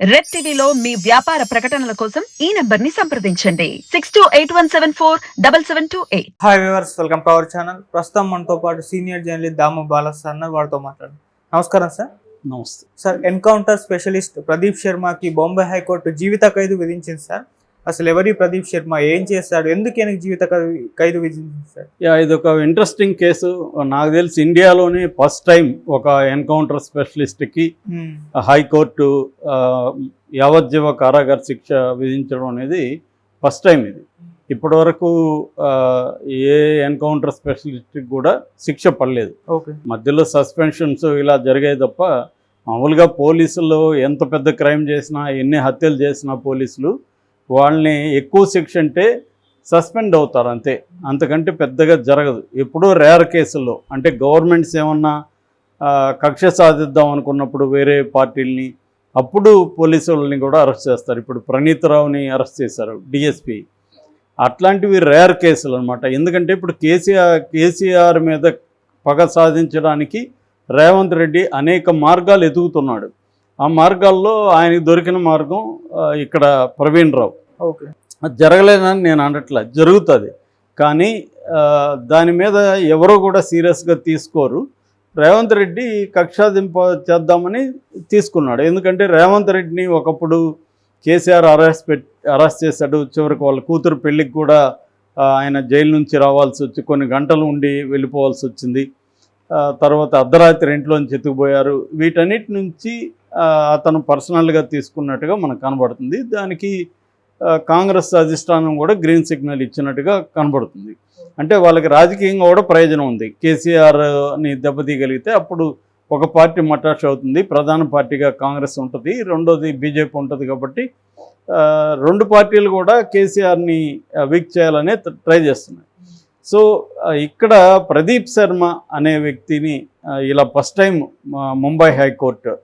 Red టీవీలో మీ వ్యాపార ప్రకటనల కోసం ఈ నంబర్ ని సంప్రదించండి 6281747728. Hi viewers, welcome to our channel. ప్రస్తుతం మనతో పాటు senior journalist Damu Bala sir అన్నారు, వారితో మాట్లాడు. నమస్కారం సార్. నమస్తే సార్, ఎన్కౌంటర్ స్పెషలిస్ట్ ప్రదీప్ శర్మకి బాంబే హైకోర్టు జీవిత ఖైదు విధించింది సార్. అసలు ఎవరి ప్రదీప్ శర్మ, ఏం చేస్తాడు, ఎందుకు ఈయనకి జీవిత ఖైదు విధించింది సార్? ఇది ఒక ఇంట్రెస్టింగ్ కేసు. నాకు తెలిసి ఇండియాలోనే ఫస్ట్ టైం ఒక ఎన్కౌంటర్ స్పెషలిస్ట్కి హైకోర్టు యావజ్జీవ కారాగార శిక్ష విధించడం అనేది ఫస్ట్ టైం. ఇది ఇప్పటివరకు ఏ ఎన్కౌంటర్ స్పెషలిస్ట్కి కూడా శిక్ష పడలేదు. మధ్యలో సస్పెన్షన్స్ ఇలా జరిగాయి తప్ప మామూలుగా పోలీసులు ఎంత పెద్ద క్రైమ్ చేసినా, ఎన్ని హత్యలు చేసినా పోలీసులు వాళ్ళని ఎక్కువ శిక్ష అంటే సస్పెండ్ అవుతారు అంతే, అంతకంటే పెద్దగా జరగదు. ఎప్పుడూ రేర్ కేసుల్లో, అంటే గవర్నమెంట్స్ ఏమన్నా కక్ష సాధిద్దాం అనుకున్నప్పుడు వేరే పార్టీలని, అప్పుడు పోలీసు వాళ్ళని కూడా అరెస్ట్ చేస్తారు. ఇప్పుడు ప్రణీత్ రావుని అరెస్ట్ చేశారు డిఎస్పీ. అట్లాంటివి రేర్ కేసులు అనమాట. ఎందుకంటే ఇప్పుడు కేసీఆర్ మీద పగ సాధించడానికి రేవంత్ రెడ్డి అనేక మార్గాలు ఎదుగుతున్నాడు. ఆ మార్గాల్లో ఆయనకి దొరికిన మార్గం ఇక్కడ ప్రవీణ్ రావు. అది జరగలేదని నేను అనట్లా, జరుగుతుంది. కానీ దాని మీద ఎవరో కూడా సీరియస్గా తీసుకోరు. రేవంత్ రెడ్డి కక్షాదింప చేద్దామని తీసుకున్నాడు. ఎందుకంటే రేవంత్ రెడ్డిని ఒకప్పుడు కేసీఆర్ అరెస్ట్ చేశాడు. చివరికి వాళ్ళ కూతురు పెళ్ళికి కూడా ఆయన జైలు నుంచి రావాల్సి వచ్చి కొన్ని గంటలు ఉండి వెళ్ళిపోవాల్సి వచ్చింది. తర్వాత అర్ధరాత్రి ఇంట్లోంచి ఎత్తుకుపోయారు. వీటన్నిటి నుంచి అతను పర్సనల్గా తీసుకున్నట్టుగా మనకు కనబడుతుంది. దానికి కాంగ్రెస్ అధిష్టానం కూడా గ్రీన్ సిగ్నల్ ఇచ్చినట్టుగా కనబడుతుంది. అంటే వాళ్ళకి రాజకీయంగా కూడా ప్రయోజనం ఉంది. కేసీఆర్ని దెబ్బతీయగలిగితే అప్పుడు ఒక పార్టీ మటాష్ అవుతుంది, ప్రధాన పార్టీగా కాంగ్రెస్ ఉంటుంది, రెండోది బీజేపీ ఉంటుంది. కాబట్టి రెండు పార్టీలు కూడా కేసీఆర్ని వీక్ చేయాలనే ట్రై చేస్తున్నాయి. సో ఇక్కడ ప్రదీప్ శర్మ అనే వ్యక్తిని ఇలా ఫస్ట్ టైం ముంబై హైకోర్టు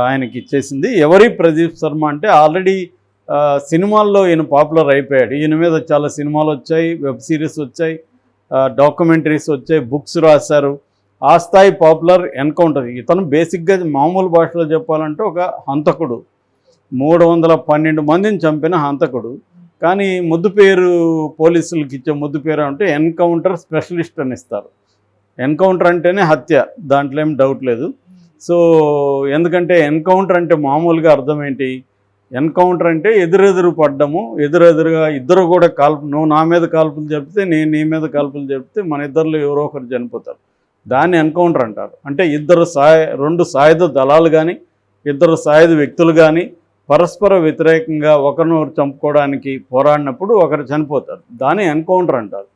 ఆయనకి ఇచ్చేసింది. ఎవరి ప్రదీప్ శర్మ అంటే ఆల్రెడీ సినిమాల్లో ఈయన పాపులర్ అయిపోయాడు. ఈయన మీద చాలా సినిమాలు వచ్చాయి, వెబ్ సిరీస్ వచ్చాయి, డాక్యుమెంటరీస్ వచ్చాయి, బుక్స్ రాశారు. ఆ స్థాయి పాపులర్ ఎన్కౌంటర్. ఇతను బేసిక్గా మామూలు భాషలో చెప్పాలంటే ఒక హంతకుడు, 312 మందిని చంపిన హంతకుడు. కానీ ముద్దు పేరు, పోలీసులకి ఇచ్చే ముద్దు పేరు అంటే ఎన్కౌంటర్ స్పెషలిస్ట్ అని ఇస్తారు. ఎన్కౌంటర్ అంటేనే హత్య, దాంట్లో ఏం డౌట్ లేదు. సో ఎందుకంటే ఎన్కౌంటర్ అంటే మామూలుగా అర్థం ఏంటి? ఎన్కౌంటర్ అంటే ఎదురెదురు పడ్డము, ఎదురెదురుగా ఇద్దరు కూడా నువ్వు నా మీద కాల్పులు జరిపితే, నేను నీ మీద కాల్పులు జరిపితే మన ఇద్దరిలో ఎవరో ఒకరు చనిపోతారు. దాన్ని ఎన్కౌంటర్ అంటారు. అంటే రెండు సాయుధ దళాలు కానీ, ఇద్దరు సాయుధ వ్యక్తులు కానీ పరస్పర వ్యతిరేకంగా ఒకరినొకరు చంపుకోవడానికి పోరాడినప్పుడు ఒకరు చనిపోతారు. దాన్ని ఎన్కౌంటర్ అంటారు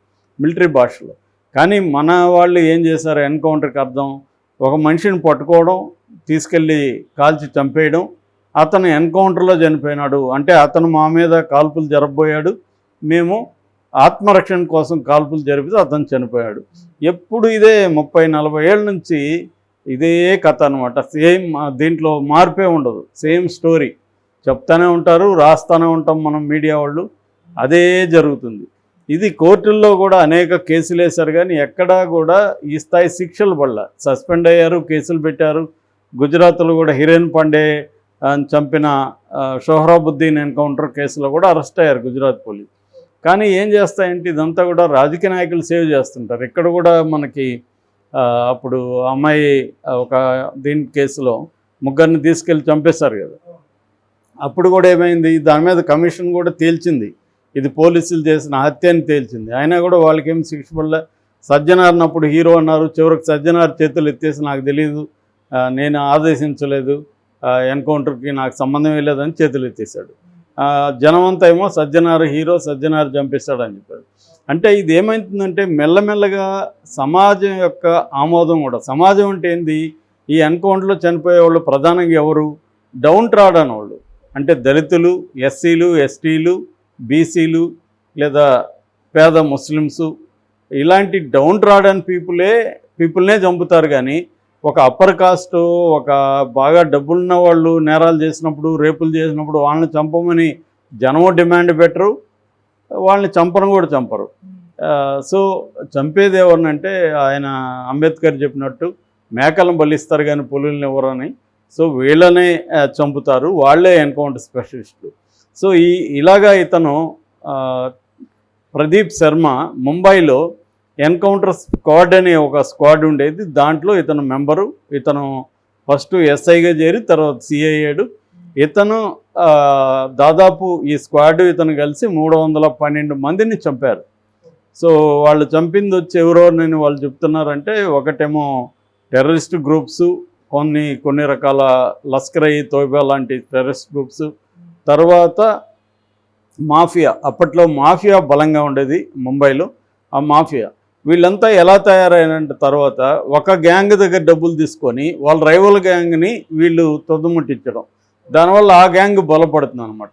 మిలిటరీ భాషలో. కానీ మన వాళ్ళు ఏం చేశారు? ఎన్కౌంటర్కి అర్థం ఒక మనిషిని పట్టుకోవడం, తీసుకెళ్ళి కాల్చి చంపేయడం. అతను ఎన్కౌంటర్లో చనిపోయినాడు అంటే అతను మా మీద కాల్పులు జరపబోయాడు, మేము ఆత్మరక్షణ కోసం కాల్పులు జరిపితే అతను చనిపోయాడు. ఎప్పుడు ఇదే 30-40 ఏళ్ళ నుంచి ఇదే కథ అనమాట. సేమ్, దీంట్లో మార్పే ఉండదు. సేమ్ స్టోరీ చెప్తానే ఉంటారు, రాస్తూనే ఉంటాం మనం మీడియా వాళ్ళు. అదే జరుగుతుంది. ఇది కోర్టుల్లో కూడా అనేక కేసులు వేశారు, కానీ ఎక్కడా కూడా ఈ స్థాయి శిక్షలు పడల. సస్పెండ్ అయ్యారు, కేసులు పెట్టారు. గుజరాత్లో కూడా హిరేన్ పాండే చంపిన షోహరాబుద్దీన్ ఎన్కౌంటర్ కేసులో కూడా అరెస్ట్ అయ్యారు గుజరాత్ పోలీసు. కానీ ఏం చేస్తాయంటే ఇదంతా కూడా రాజకీయ నాయకులు సేవ్ చేస్తుంటారు. ఇక్కడ కూడా మనకి అప్పుడు అమ్మాయి ఒక దీని కేసులో ముగ్గురిని తీసుకెళ్ళి చంపేశారు కదా. అప్పుడు కూడా ఏమైంది? దాని మీద కమిషన్ కూడా తేల్చింది, ఇది పోలీసులు చేసిన హత్య అని తేల్చింది. అయినా కూడా వాళ్ళకేం శిక్ష పడలే. సజ్జనార్ని అప్పుడు హీరో అన్నారు, చివరికి సజ్జనార్ చేతులు ఎత్తేసి నాకు తెలియదు, నేను ఆదేశించలేదు, ఎన్కౌంటర్కి నాకు సంబంధమే లేదని చేతులు ఎత్తేసాడు. జనమంతా ఏమో సజ్జనార్ హీరో, సజ్జనార్ చంపేశాడు అని చెప్పాడు. అంటే ఇది ఏమైతుందంటే మెల్లమెల్లగా సమాజం యొక్క ఆమోదం కూడా. సమాజం అంటే ఏంది? ఈ ఎన్కౌంటర్లో చనిపోయే వాళ్ళు ప్రధానంగా ఎవరు? డౌన్ ట్రాడన్ వాళ్ళు, అంటే దళితులు, ఎస్సీలు, ఎస్టీలు, బీసీలు, లేదా పేద ముస్లిమ్సు, ఇలాంటి డౌన్ ట్రాడన్ పీపుల్నే చంపుతారు. కానీ ఒక అప్పర్ కాస్ట్, ఒక బాగా డబ్బులున్న వాళ్ళు నేరాలు చేసినప్పుడు, రేపులు చేసినప్పుడు వాళ్ళని చంపమని జనము డిమాండ్ పెట్టరు, వాళ్ళని చంపను కూడా చంపరు. సో చంపేది ఎవరినంటే ఆయన అంబేద్కర్ చెప్పినట్టు మేకలను బలిస్తారు కానీ పులుల్ని ఎవరని. సో వీళ్ళనే చంపుతారు, వాళ్ళే ఎన్కౌంటర్ స్పెషలిస్టులు. సో ఇలాగా ఇతను ప్రదీప్ శర్మ ముంబైలో ఎన్కౌంటర్ స్క్వాడ్ అనే ఒక స్క్వాడ్ ఉండేది, దాంట్లో ఇతను మెంబరు. ఇతను ఫస్ట్ ఎస్ఐగా చేరి తర్వాత సిఐ అయ్యాడు. ఇతను దాదాపు ఈ స్క్వాడ్ ఇతను కలిసి 312 మందిని చంపారు. సో వాళ్ళు చంపింది వచ్చి ఎవరోనని వాళ్ళు చెప్తున్నారంటే, ఒకటేమో టెర్రరిస్ట్ గ్రూప్స్, కొన్ని రకాల లష్కర్-ఇ-తోయిబా లాంటి టెర్రరిస్ట్ గ్రూప్స్, తర్వాత మాఫియా. అప్పట్లో మాఫియా బలంగా ఉండేది ముంబైలో. ఆ మాఫియా వీళ్ళంతా ఎలా తయారైనంటే, తర్వాత ఒక గ్యాంగ్ దగ్గర డబ్బులు తీసుకొని వాళ్ళ రైవల్ గ్యాంగ్ని వీళ్ళు తొద్దుముట్టించడం, దానివల్ల ఆ గ్యాంగ్ బలపడుతుంది అనమాట.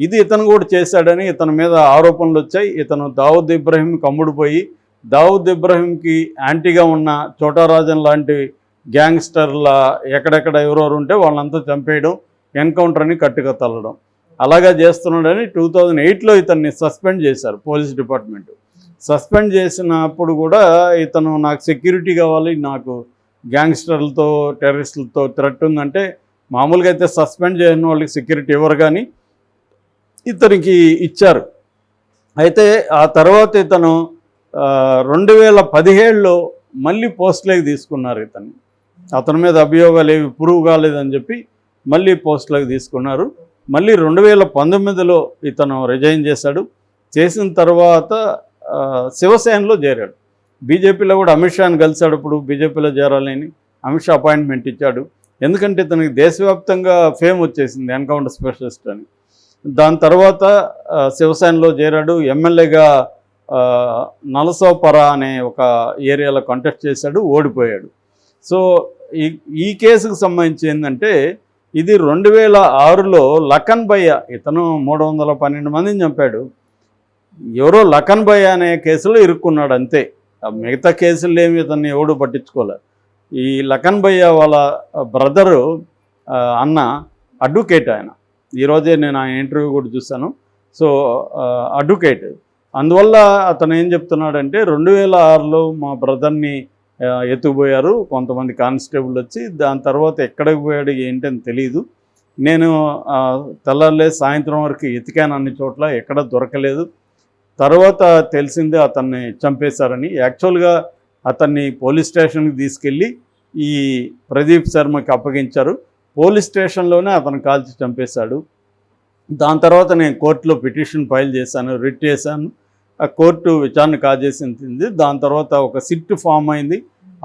ఇది ఇతను కూడా చేశాడని ఇతని మీద ఆరోపణలు వచ్చాయి. ఇతను దావుద్ ఇబ్రహీంకి అమ్ముడుపోయి, దావుద్ ఇబ్రహీంకి యాంటీగా ఉన్న చోటారాజన్ లాంటి గ్యాంగ్స్టర్ల ఎక్కడెక్కడ ఎవరెవరు ఉంటే వాళ్ళంతా చంపేయడం, ఎన్కౌంటర్ని కట్టుగా తల్లడం, అలాగా చేస్తున్నాడని 2008లో ఇతన్ని సస్పెండ్ చేశారు పోలీస్ డిపార్ట్మెంట్. సస్పెండ్ చేసినప్పుడు కూడా ఇతను నాకు సెక్యూరిటీ కావాలి, నాకు గ్యాంగ్స్టర్లతో టెర్రరిస్టులతో థ్రెట్ ఉందంటే, మామూలుగా అయితే సస్పెండ్ చేసిన వాళ్ళకి సెక్యూరిటీ ఇవ్వరు, కానీ ఇతనికి ఇచ్చారు. అయితే ఆ తర్వాత ఇతను 2017లో మళ్ళీ పోస్టులోకి తీసుకున్నారు. అతని మీద అభియోగాలు ఏవి ప్రూవ్ కాలేదని చెప్పి మళ్ళీ పోస్టులోకి తీసుకున్నారు. మళ్ళీ 2019లో ఇతను రిజైన్ చేశాడు. చేసిన తర్వాత శివసేనలో చేరాడు. బీజేపీలో కూడా అమిత్ షాని కలిశాడు. ఇప్పుడు బీజేపీలో చేరాలని అమిత్ షా అపాయింట్మెంట్ ఇచ్చాడు. ఎందుకంటే ఇతనికి దేశవ్యాప్తంగా ఫేమ్ వచ్చేసింది ఎన్కౌంటర్ స్పెషలిస్ట్ అని. దాని తర్వాత శివసేనలో చేరాడు. ఎమ్మెల్యేగా నలసోపరా అనే ఒక ఏరియాలో కంటెస్ట్ చేశాడు, ఓడిపోయాడు. సో ఈ కేసుకు సంబంధించి ఏంటంటే, ఇది 2006లో లఖన్ భయ్య, ఇతను 312 మందిని చంపాడు. ఎవరో లఖన్ భయ్య అనే కేసులో ఇరుక్కున్నాడు అంతే. మిగతా కేసులు ఏమి ఇతన్ని ఎవడు పట్టించుకోలేదు. ఈ లఖన్ భయ్య వాళ్ళ బ్రదరు అన్న అడ్వకేట్. ఆయన ఈరోజే నేను ఆయన ఇంటర్వ్యూ కూడా చూశాను. So advocate. అందువల్ల అతను ఏం చెప్తున్నాడంటే, 2006లో మా బ్రదర్ని ఎత్తుకుపోయారు కొంతమంది కానిస్టేబుల్ వచ్చి, దాని తర్వాత ఎక్కడికి పోయాడు ఏంటని తెలియదు. నేను తెల్లారలే సాయంత్రం వరకు ఎతికాను అన్ని చోట్ల, ఎక్కడ దొరకలేదు. తర్వాత తెలిసిందే అతన్ని చంపేశారని. యాక్చువల్గా అతన్ని పోలీస్ స్టేషన్కి తీసుకెళ్ళి ఈ ప్రదీప్ శర్మకి అప్పగించారు. పోలీస్ స్టేషన్లోనే అతను కాల్చి చంపేశాడు. దాని తర్వాత నేను కోర్టులో పిటిషన్ ఫైల్ చేశాను, రిట్ చేశాను. ఆ కోర్టు విచారణ కాజేసింది. దాని తర్వాత ఒక సిట్ ఫామ్ అయింది.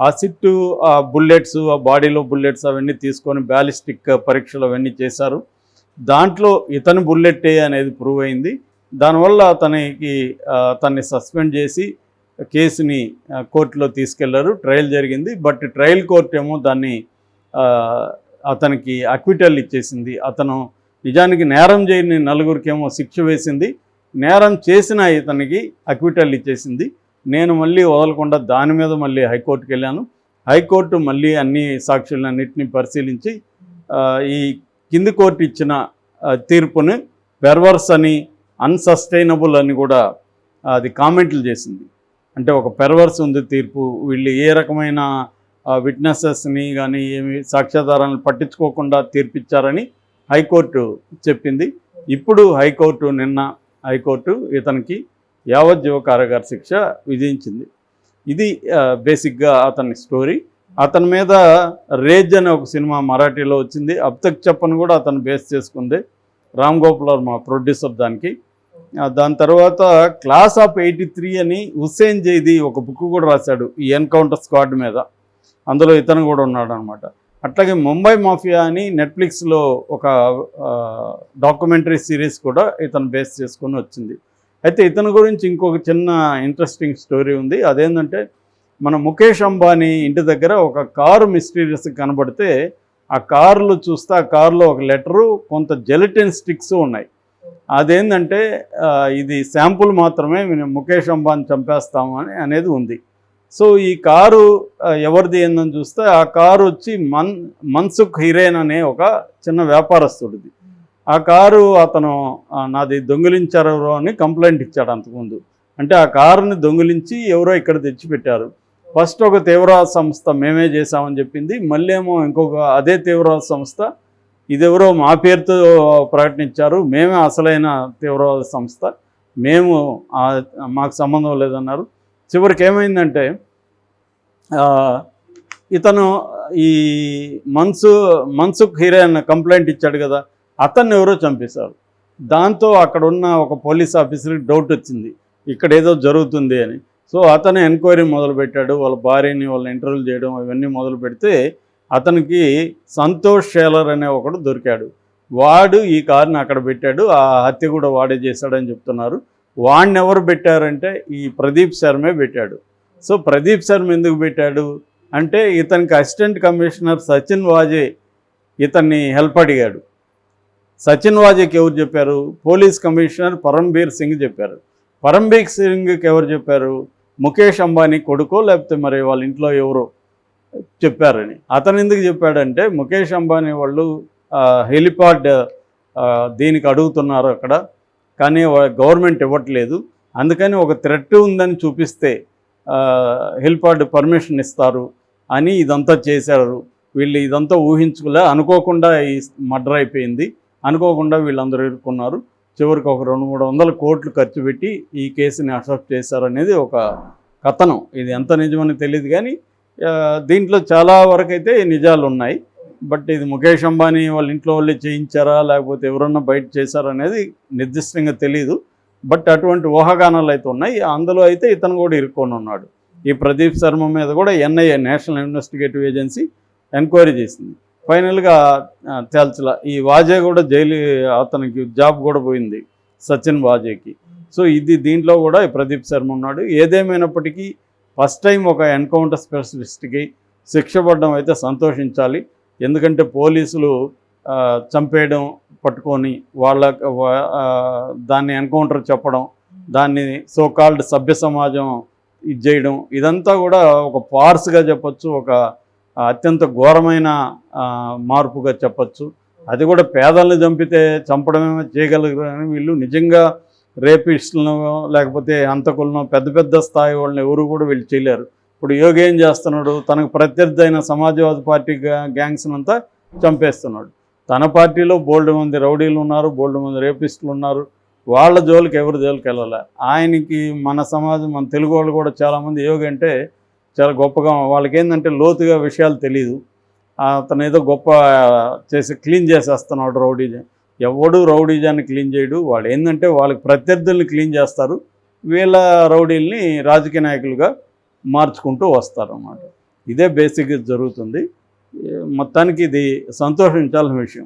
ఆ సిట్టు ఆ బుల్లెట్స్, ఆ బాడీలో బుల్లెట్స్ అవన్నీ తీసుకొని బ్యాలిస్టిక్ పరీక్షలు అవన్నీ చేశారు. దాంట్లో ఇతని బుల్లెట్టే అనేది ప్రూవ్ అయింది. దానివల్ల అతన్ని సస్పెండ్ చేసి కేసుని కోర్టులో తీసుకెళ్లారు. ట్రయల్ జరిగింది. బట్ ట్రయల్ కోర్టు ఏమో దాన్ని అతనికి అక్విటల్ ఇచ్చేసింది. అతను నిజానికి నేరం చేయని నలుగురికేమో శిక్ష వేసింది, నేరం చేసిన ఇతనికి అక్విటల్ ఇచ్చేసింది. నేను మళ్ళీ వదలకుండా దాని మీద మళ్ళీ హైకోర్టుకి వెళ్ళాను. హైకోర్టు మళ్ళీ అన్ని సాక్షులన్నింటినీ పరిశీలించి ఈ కింది కోర్టు ఇచ్చిన తీర్పుని పెర్వర్స్ అని, అన్సస్టైనబుల్ అని కూడా అది కామెంట్లు చేసింది. అంటే ఒక పెర్వర్స్ ఉంది తీర్పు, వీళ్ళు ఏ రకమైన విట్నెసెస్ని కానీ ఏమి సాక్ష్యాధారాలను పట్టించుకోకుండా తీర్పిచ్చారని హైకోర్టు చెప్పింది. ఇప్పుడు నిన్న హైకోర్టు ఇతనికి యావజ్జీవ కారాగార శిక్ష విధించింది. ఇది బేసిక్గా అతని స్టోరీ. అతని మీద రేజ్ అనే ఒక సినిమా మరాఠీలో వచ్చింది. అబ్ తక్ చెప్పను కూడా అతను బేస్ చేసుకుంది. రామ్ గోపాల్ వర్మ ప్రొడ్యూసర్ దానికి. దాని తర్వాత క్లాస్ ఆఫ్ 83 అని హుస్సేన్ జైదీ ఒక బుక్ కూడా రాశాడు ఈ ఎన్కౌంటర్ స్క్వాడ్ మీద. అందులో ఇతను కూడా ఉన్నాడు అనమాట. అట్లాగే ముంబై మాఫియా అని నెట్ఫ్లిక్స్లో ఒక డాక్యుమెంటరీ సిరీస్ కూడా ఇతను బేస్ చేసుకొని వచ్చింది. అయితే ఇతని గురించి ఇంకొక చిన్న ఇంట్రెస్టింగ్ స్టోరీ ఉంది. అదేంటంటే, మన ముఖేష్ అంబానీ ఇంటి దగ్గర ఒక కారు మిస్టీరియస్ కనబడితే ఆ కారులో చూస్తే ఆ కారులో ఒక లెటరు, కొంత జెలటిన్ స్టిక్స్ ఉన్నాయి. అదేంటంటే ఇది శాంపుల్ మాత్రమే, ముఖేష్ అంబానీ చంపేస్తాము అనేది ఉంది. సో ఈ కారు ఎవరిది ఏందని చూస్తే ఆ కారు వచ్చి మన్సుఖ్ హిరేన్ అనే ఒక చిన్న వ్యాపారస్తుడిది. ఆ కారు అతను నాది దొంగిలించారు అని కంప్లైంట్ ఇచ్చాడు అంతకుముందు. అంటే ఆ కారుని దొంగిలించి ఎవరో ఇక్కడ తెచ్చిపెట్టారు. ఫస్ట్ ఒక తీవ్రవాద సంస్థ మేమే చేసామని చెప్పింది, మళ్ళీ ఏమో ఇంకొక అదే తీవ్రవాద సంస్థ ఇదెవరో మా పేరుతో ప్రకటించారు, మేమే అసలైన తీవ్రవాద సంస్థ, మేము మాకు సంబంధం లేదన్నారు. చివరికి ఏమైందంటే ఇతను ఈ మన్సుఖ్ హిరేన్ కంప్లైంట్ ఇచ్చాడు కదా, అతన్ని ఎవరో చంపేశారు. దాంతో అక్కడ ఉన్న ఒక పోలీస్ ఆఫీసర్కి డౌట్ వచ్చింది ఇక్కడ ఏదో జరుగుతుంది అని. సో అతను ఎంక్వైరీ మొదలుపెట్టాడు, వాళ్ళ భార్యని వాళ్ళని ఇంటర్వ్యూ చేయడం ఇవన్నీ మొదలు పెడితే అతనికి సంతోష్ షేలర్ అనే ఒకడు దొరికాడు. వాడు ఈ కారుని అక్కడ పెట్టాడు, ఆ హత్య కూడా వాడే చేశాడని చెప్తున్నారు. వాడిని ఎవరు పెట్టారంటే ఈ ప్రదీప్ శర్మే పెట్టాడు. సో ప్రదీప్ శర్మ ఎందుకు పెట్టాడు అంటే ఇతనికి అసిస్టెంట్ కమిషనర్ సచిన్ వాజే ఇతన్ని హెల్ప్ అడిగాడు. సచిన్ వాజేకి ఎవరు చెప్పారు? పోలీస్ కమిషనర్ పరంబీర్ సింగ్ చెప్పారు. పరంబీర్ సింగ్కి ఎవరు చెప్పారు? ముఖేష్ అంబానీ కొడుకో లేకపోతే మరి వాళ్ళ ఇంట్లో ఎవరో చెప్పారని. అతను ఎందుకు చెప్పాడంటే ముఖేష్ అంబానీ వాళ్ళు హెలిపాడ్ దీనికి అడుగుతున్నారు అక్కడ, కానీ గవర్నమెంట్ ఇవ్వట్లేదు, అందుకని ఒక థ్రెట్ ఉందని చూపిస్తే హెలిపాడ్ పర్మిషన్ ఇస్తారు అని ఇదంతా చేశారు. వీళ్ళు ఇదంతా ఊహించుకోలే, అనుకోకుండా ఈ మర్డర్ అయిపోయింది, అనుకోకుండా వీళ్ళందరూ ఇరుక్కున్నారు. చివరికి ఒక 200-300 కోట్లు ఖర్చు పెట్టి ఈ కేసుని అసెప్ట్ చేశారనేది ఒక కథనం. ఇది ఎంత నిజమని తెలియదు కానీ దీంట్లో చాలా వరకు అయితే నిజాలు ఉన్నాయి. బట్ ఇది ముఖేష్ అంబానీ వాళ్ళ ఇంట్లో వాళ్ళే చేయించారా లేకపోతే ఎవరన్నా బయట చేశారా అనేది నిర్దిష్టంగా తెలియదు. బట్ అటువంటి ఊహాగానాలు అయితే ఉన్నాయి. అందులో అయితే ఇతను కూడా ఇరుక్కొని ఉన్నాడు. ఈ ప్రదీప్ శర్మ మీద కూడా NIA national investigative agency enquiry చేసింది. ఫైనల్గా తేల్చలా. ఈ వాజే కూడా జైలు, అతనికి జాబ్ కూడా పోయింది సచిన్ వాజేకి. సో దీంట్లో కూడా ప్రదీప్ శర్మ ఉన్నాడు. ఏదేమైనప్పటికీ ఫస్ట్ టైం ఒక ఎన్కౌంటర్ స్పెషలిస్ట్కి శిక్ష పడడం అయితే సంతోషించాలి. ఎందుకంటే పోలీసులు చంపేయడం పట్టుకొని దాన్ని ఎన్కౌంటర్ చెప్పడం, దాన్ని సోకాల్డ్ సభ్య సమాజం ఇది చేయడం, ఇదంతా కూడా ఒక పార్స్గా చెప్పచ్చు, ఒక అత్యంత ఘోరమైన మార్పుగా చెప్పచ్చు. అది కూడా పేదలను చంపడమే చేయగలిగారని వీళ్ళు నిజంగా రేపిస్టులను లేకపోతే హంతకులను పెద్ద పెద్ద స్థాయి వాళ్ళని ఎవరు కూడా వీళ్ళు చేయలేరు. ఇప్పుడు యోగి ఏం చేస్తున్నాడు? తనకు ప్రత్యర్థి అయిన సమాజ్వాదీ పార్టీ గ్యాంగ్స్ని అంతా చంపేస్తున్నాడు. తన పార్టీలో బోల్డ్ మంది రౌడీలు ఉన్నారు, బోల్డ్ మంది రేపిస్టులు ఉన్నారు. వాళ్ళ జోలికి ఎవరు జోలికి వెళ్ళాలి. ఆయనకి మన సమాజం, మన తెలుగు వాళ్ళు కూడా చాలామంది యోగి అంటే చాలా గొప్పగా, వాళ్ళకి ఏంటంటే లోతుగా విషయాలు తెలియదు. అతను ఏదో గొప్ప చేసి క్లీన్ చేసేస్తున్నాడు రౌడీజం. ఎవడు రౌడీజాన్ని క్లీన్ చేయడు. వాళ్ళు ఏంటంటే వాళ్ళకి ప్రత్యర్థుల్ని క్లీన్ చేస్తారు, వీళ్ళ రౌడీల్ని రాజకీయ నాయకులుగా మార్చుకుంటూ వస్తారు అన్నమాట. ఇదే బేసిక్గా జరుగుతుంది. మొత్తానికి ఇది సంతోషించాల్సిన విషయం.